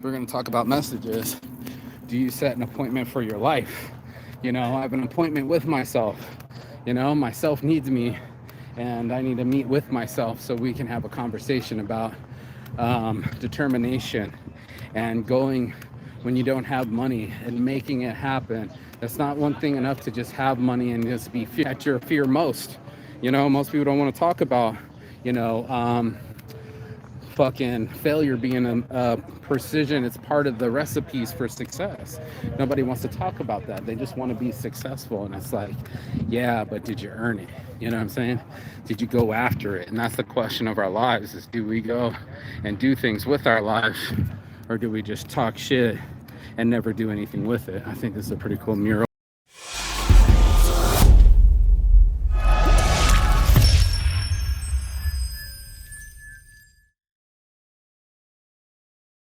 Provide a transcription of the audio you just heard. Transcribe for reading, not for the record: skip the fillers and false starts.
we're going to talk about messages. Do you set an appointment for your life? I have an appointment with myself. Myself needs me, and I need to meet with myself so we can have a conversation about determination and going when you don't have money and making it happen. That's not one thing enough to just have money and just be at your fear most. Most people don't want to talk about, fucking failure being a precision. It's part of the recipes for success. Nobody wants to talk about that. They just want to be successful. And it's like, yeah, but did you earn it? You know what I'm saying? Did you go after it? And that's the question of our lives, is do we go and do things with our lives, or do we just talk shit and never do anything with it? I think this is a pretty cool mural.